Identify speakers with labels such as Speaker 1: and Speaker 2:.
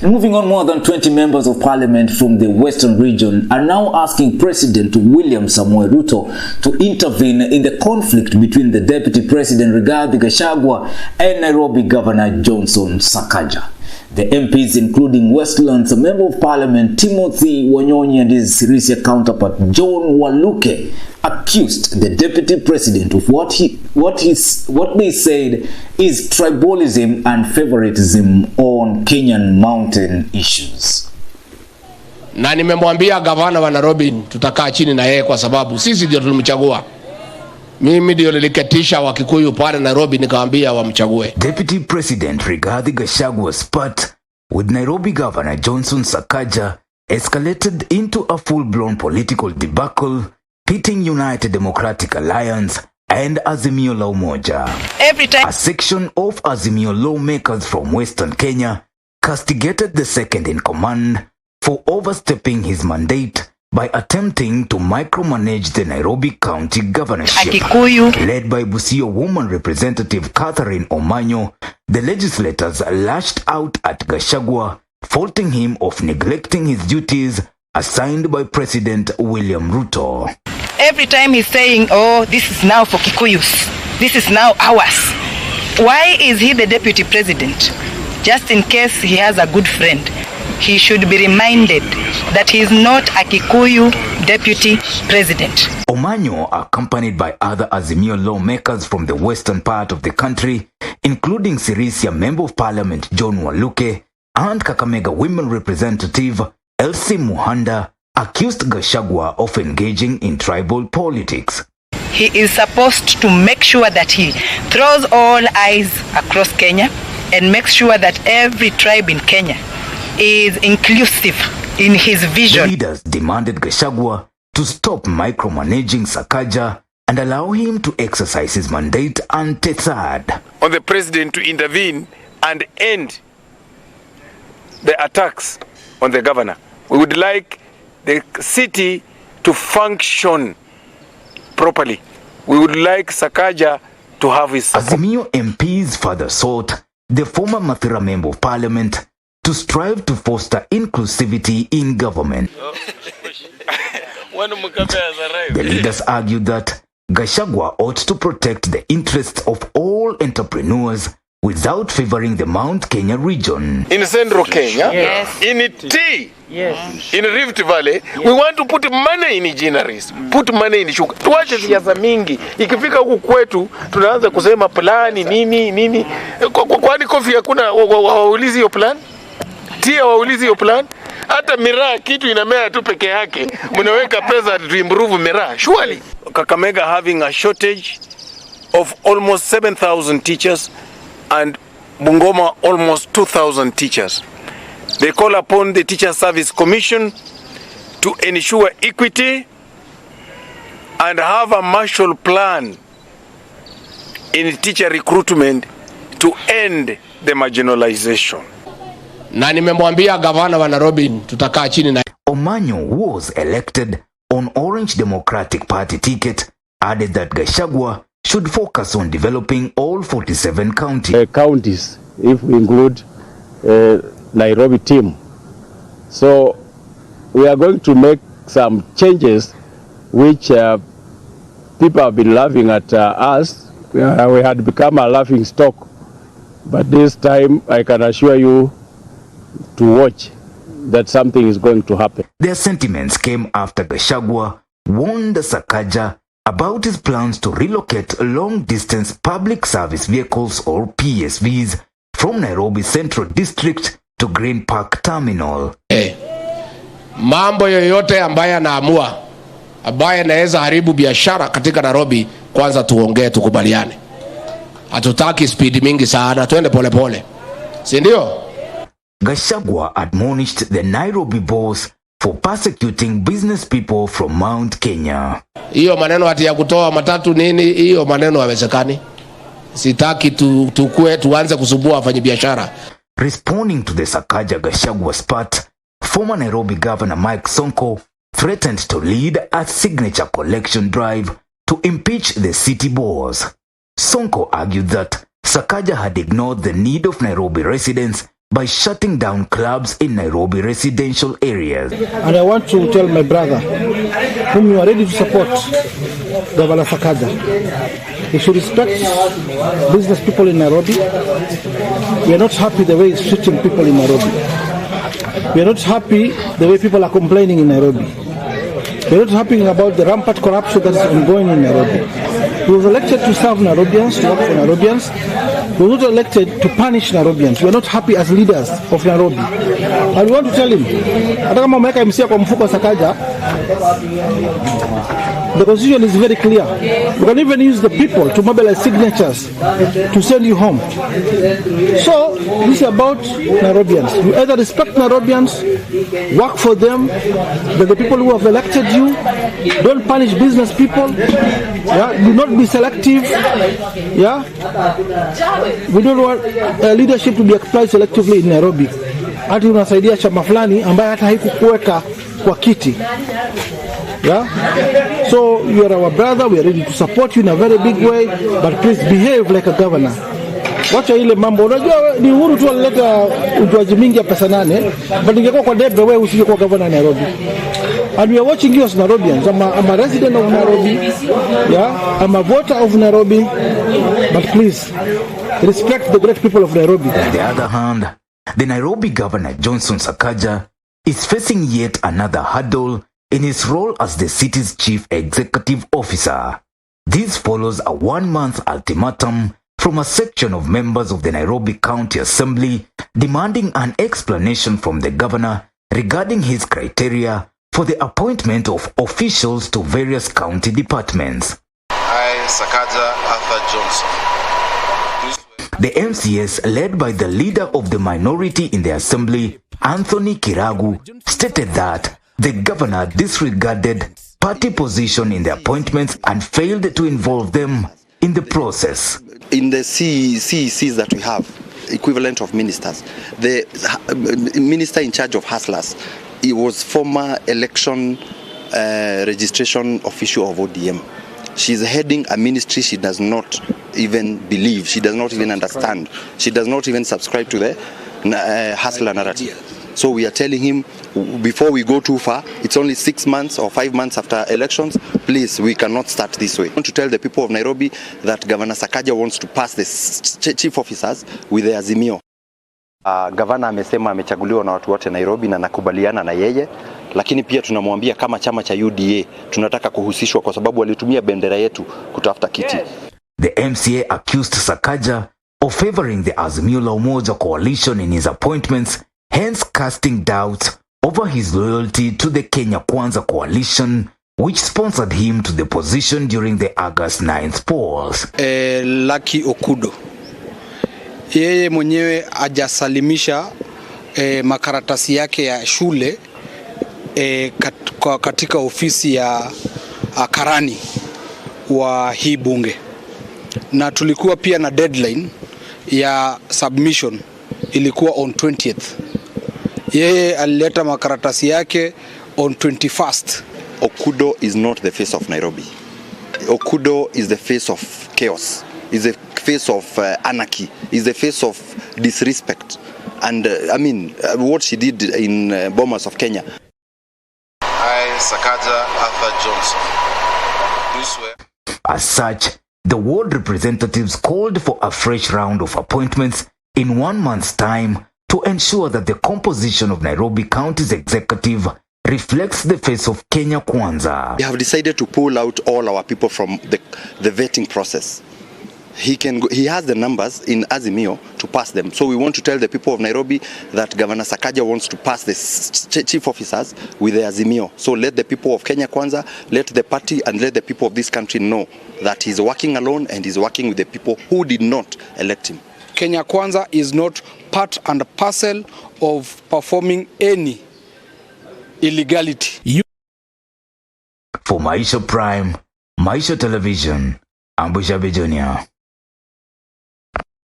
Speaker 1: And moving on, more than 20 members of parliament from the Western region are now asking President William Samoei Ruto to intervene in the conflict between the Deputy President Rigathi Gachagua and Nairobi Governor Johnson Sakaja. The MPs, including Westland's Member of Parliament Timothy Wanyonyi and his Sirisia counterpart John Waluke, accused the Deputy President of what they said is tribalism and favoritism on Kenyan mountain issues.
Speaker 2: Na nimemwambia gavana wa Nairobi tutakaa chini na yeye kwa sababu sisi ndio tulimchagua. Mimi ndio niliketisha Wakikuyu pale Nairobi nikamwambia wamchague.
Speaker 3: Deputy President Rigathi Gachagua's spat with Nairobi Governor Johnson Sakaja escalated into a full-blown political debacle, pitting United Democratic Alliance and Azimio la Umoja.
Speaker 4: Every time
Speaker 3: a section of Azimio lawmakers from Western Kenya castigated the second in command for overstepping his mandate by attempting to micromanage the Nairobi County governorship. Led by Busia woman representative Catherine Omanyo, the legislators lashed out at Gachagua, faulting him of neglecting his duties assigned by President William Ruto.
Speaker 4: Every time he's saying, oh, this is now for Kikuyus, this is now ours. Why is he the deputy president? Just in case he has a good friend, he should be reminded that he is not a Kikuyu deputy president.
Speaker 3: Omanyo, accompanied by other Azimio lawmakers from the western part of the country, including Sirisia Member of Parliament John Waluke and Kakamega Women Representative Elsie Muhanda, accused Gachagua of engaging in tribal politics.
Speaker 4: He is supposed to make sure that he throws all eyes across Kenya and makes sure that every tribe in Kenya is inclusive in his vision.
Speaker 3: The leaders demanded Gachagua to stop micromanaging Sakaja and allow him to exercise his mandate untethered.
Speaker 5: On the president to intervene and end the attacks on the governor. We would like the city to function properly. We would like Sakaja to have his support.
Speaker 3: Azimio MPs further sought the former Mathira Member of Parliament to strive to foster inclusivity in government. The leaders argued that Gachagua ought to protect the interests of all entrepreneurs without favoring the Mount Kenya region.
Speaker 5: In Central Kenya,
Speaker 4: yes.
Speaker 5: In tea,
Speaker 4: yes.
Speaker 5: In Rift Valley, yes. We want to put money in engineers, put money in sugar. Tuache siasa mingi. Ikifika huku kwetu, tunaanza kusema plani, nini. Kwani kofi hakuna waulizi hiyo plan? Tia waulizi hiyo plan? Hata miraa kitu inamea tu peke yake. Mnaweka pesa to improve miraa. Surely. Kakamega having a shortage of almost 7,000 teachers and Bungoma almost 2,000 teachers. They call upon the Teacher Service Commission to ensure equity and have a Marshall Plan in teacher recruitment to end the marginalization.
Speaker 2: Na nimemwambia gavana wa Nairobi tutakaa chini na
Speaker 3: Omanyo, who was elected on Orange Democratic Party ticket, added that Gachagua should focus on developing all 47
Speaker 6: counties, if we include Nairobi team. So we are going to make some changes which people have been laughing at us. We had become a laughing stock, but this time I can assure you to watch that something is going to happen.
Speaker 3: Their sentiments came after Gachagua warned Sakaja about his plans to relocate long-distance public service vehicles or PSVs from Nairobi Central District to Green Park Terminal.
Speaker 2: Mambo yoyote ambaye anaamua ambaye anaweza haribu biashara katika Nairobi, kwanza tuongee tukubaliane. Hatutaki speed mingi sana, twende pole pole. Si ndio?
Speaker 3: Gachagua admonished the Nairobi boss for persecuting business people from Mount Kenya.
Speaker 2: Hiyo maneno ati ya kutoa matatu nini, hiyo maneno haiwezekani. Sitaki tuanze kusumbua wafanyabiashara.
Speaker 3: Responding to the Sakaja Gachagua spat, former Nairobi Governor Mike Sonko threatened to lead a signature collection drive to impeach the city boss. Sonko argued that Sakaja had ignored the need of Nairobi residents by shutting down clubs in Nairobi residential areas.
Speaker 7: And I want to tell my brother, whom you are ready to support, Gov Sakaja, he should respect business people in Nairobi. We are not happy the way he's treating people in Nairobi. We are not happy the way people are complaining in Nairobi. We are not happy about the rampant corruption that is ongoing in Nairobi. He was elected to serve Nairobians, to work for Nairobians. We were not elected to punish Nairobians. We are not happy as leaders of Nairobi. And we want to tell him, hata kama umeweka MCA kwa mfuko Sakaja, the constitution is very clear. You can even use the people to mobilize signatures to send you home. So, this is about Nairobians. You either respect Nairobians, work for them, but the people who have elected you, don't punish business people, yeah? Do not be selective. Yeah? We don't want leadership to be applied selectively in Nairobi. Hati unasaidia chama fulani ambaye hata haikukuweka kwa kiti. Yeah? So you are our brother, we are ready to support you in a very big way, but please behave like a governor. Wacha ile mambo, unajua ni Uhuru tu alileta utoaji mingi ya pesa 8, but ingekuwa kwa debe wewe usingekuwa governor Nairobi. And we are watching you as Nairobians. I'm a resident of Nairobi, yeah? I'm a voter of Nairobi, but please respect the great people of Nairobi.
Speaker 3: On the other hand, the Nairobi Governor Johnson Sakaja is facing yet another hurdle in his role as the city's chief executive officer. This follows a 1-month ultimatum from a section of members of the Nairobi County Assembly demanding an explanation from the governor regarding his criteria for the appointment of officials to various county departments.
Speaker 8: I, Sakaja Arthur Johnson.
Speaker 3: The MCS, led by the leader of the minority in the assembly, Anthony Kiragu, stated that the governor disregarded party position in the appointments and failed to involve them in the process.
Speaker 9: In the CECs that we have, equivalent of ministers, the minister in charge of hustlers, he was former election registration official of ODM. She's heading a ministry she does not even believe, she does not even understand, she does not even subscribe to the hustler narrative. So we are telling him, before we go too far, it's only 6 months or 5 months after elections, please, we cannot start this way. I want to tell the people of Nairobi that Governor Sakaja wants to pass the chief officers with the Azimio. Gavana amesema amechaguliwa na watu wote Nairobi na nakubaliana na yeye, lakini pia tunamwambia kama chama cha UDA tunataka kuhusishwa kwa sababu walitumia bendera yetu kutafuta kiti.
Speaker 3: The MCA accused Sakaja of favoring the Azimio la Umoja coalition in his appointments, hence casting doubts over his loyalty to the Kenya Kwanza coalition, which sponsored him to the position during the August 9th polls.
Speaker 10: Lucky Okudo, yeye mwenyewe hajasalimisha makaratasi yake ya shule katika ofisi ya karani wa hii bunge, na tulikuwa pia na deadline ya submission ilikuwa on 20th. Yeye alileta makaratasi yake on 21st.
Speaker 9: Okudo is not the face of Nairobi. Okudo is the face of chaos, is the face of anarchy, is the face of disrespect. And I mean, what she did in Bomas of Kenya.
Speaker 8: I, Sakaja Arthur Johnson.
Speaker 3: As such, the ward representatives called for a fresh round of appointments in 1 month's time to ensure that the composition of Nairobi County's executive reflects the face of Kenya Kwanza.
Speaker 9: We have decided to pull out all our people from the vetting process. He has the numbers in Azimio to pass them. So we want to tell the people of Nairobi that Governor Sakaja wants to pass the chief officers with the Azimio. So let the people of Kenya Kwanza, let the party and let the people of this country know that he's working alone and he's working with the people who did not elect him.
Speaker 10: Kenya Kwanza is not part and parcel of performing any illegality.
Speaker 3: For Maisha Prime, Maisha Television, Ambusha Bejonia.